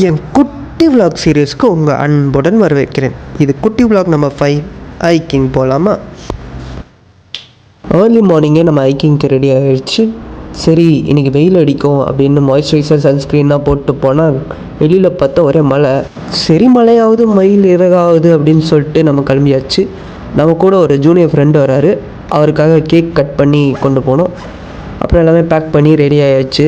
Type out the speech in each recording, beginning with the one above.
என் குட்டி விலாக் சீரீஸ்க்கு உங்கள் அன்புடன் வரவேற்கிறேன். இது குட்டி விலாக் நம்பர் 5. ஹைக்கிங் போகலாமா? ஏர்லி மார்னிங்கே நம்ம ஹைக்கிங்க்கு ரெடி ஆகிடுச்சு. சரி, இன்றைக்கி வெயில் அடிக்கும் அப்படின்னு மாய்ஸ்சரைசர் சன்ஸ்க்ரீன்லாம் போட்டு போனால் வெளியில் பார்த்தா ஒரே மழை. சரி, மழையாவது மயில் இறகாகுது அப்படின்னு சொல்லிட்டு நம்ம கிளம்பியாச்சு. நம்ம கூட ஒரு ஜூனியர் ஃப்ரெண்டு வராரு. அவருக்காக கேக் கட் பண்ணி கொண்டு போனோம். அப்புறம் எல்லாமே பேக் பண்ணி ரெடி ஆகிடுச்சு.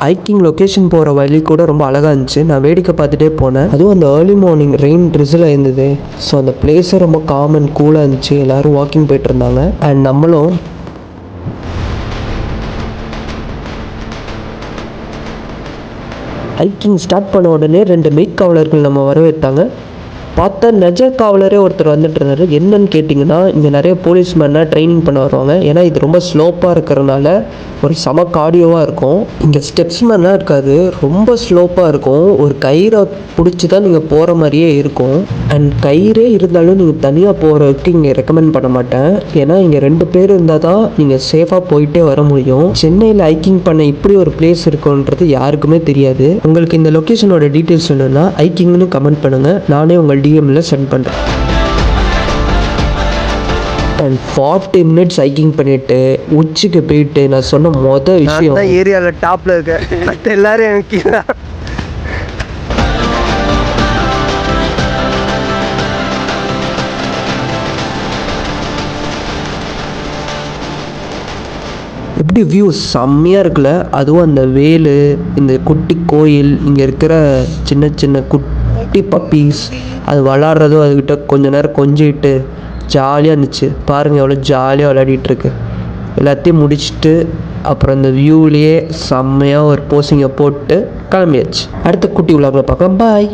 ஹைக்கிங் லொக்கேஷன் போகிற வழி கூட ரொம்ப அழகாக இருந்துச்சு. நான் வேடிக்கை பார்த்துட்டே போனேன். அதுவும் அந்த ஏர்லி மார்னிங் ரெயின் ட்ரிஸில் இருந்தது. ஸோ அந்த பிளேஸே ரொம்ப காம் அண்ட் கூலாக இருந்துச்சு. எல்லோரும் வாக்கிங் போயிட்டு இருந்தாங்க. அண்ட் நம்மளும் ஹைக்கிங் ஸ்டார்ட் பண்ண உடனே 2 மெய்க் காவலர்கள் நம்ம வரவேற்றாங்க. பார்த்தா நிஜ காவலரே ஒருத்தர் வந்துட்டு இருந்தார். என்னன்னு கேட்டிங்கன்னா, இங்கே நிறைய போலீஸ்மேனை ட்ரைனிங் பண்ண வருவாங்க. ஏன்னா இது ரொம்ப ஸ்லோப்பாக இருக்கிறனால ஒரு செம கார்டியோவாக இருக்கும். இங்கே ஸ்டெப்ஸ்மேன்லாம் இருக்காது, ரொம்ப ஸ்லோப்பாக இருக்கும். ஒரு கயிறை பிடிச்சி தான் நீங்கள் போகிற மாதிரியே இருக்கும். அண்ட் கயிறே இருந்தாலும் நீங்கள் தனியாக போகிறதுக்கு இங்கே ரெக்கமெண்ட் பண்ண மாட்டேன். ஏன்னா இங்கே 2 பேர் இருந்தால் தான் நீங்கள் சேஃபாக போயிட்டே வர முடியும். சென்னையில் ஹைக்கிங் பண்ண இப்படி ஒரு பிளேஸ் இருக்குன்றது யாருக்குமே தெரியாது. உங்களுக்கு இந்த லொக்கேஷனோட டீட்டெயில்ஸ் வேணும்னா ஹைக்கிங்னு கமெண்ட் பண்ணுங்கள். நானே உங்கள் டிஎம்மில் சென்ட் பண்ணுறேன். அண்ட் 40 மினிட்ஸ் ஹைக்கிங் பண்ணிவிட்டு உச்சிக்கு போயிட்டு நான் சொன்ன விஷயம், ஏரியாவில் டாப்பில் இருக்க மற்ற எல்லாரும் எனக்கு எப்படி வியூ செம்மையாக இருக்குல்ல. அதுவும் அந்த வேலு, இந்த குட்டி கோயில், இங்கே இருக்கிற சின்ன சின்ன குட்டி பப்பீஸ் அது விளாட்றதும், அதுக்கிட்ட கொஞ்ச நேரம் கொஞ்சிட்டு ஜாலியாக இருந்துச்சு. பாருங்கள் எவ்வளோ ஜாலியாக விளையாடிட்டுருக்கு. எல்லாத்தையும் முடிச்சுட்டு அப்புறம் இந்த வியூலேயே செம்மையாக ஒரு போஸிங்கை போட்டு கிளம்பியாச்சு. அடுத்த குட்டி விளாகில் பார்க்கலாம். பாய்.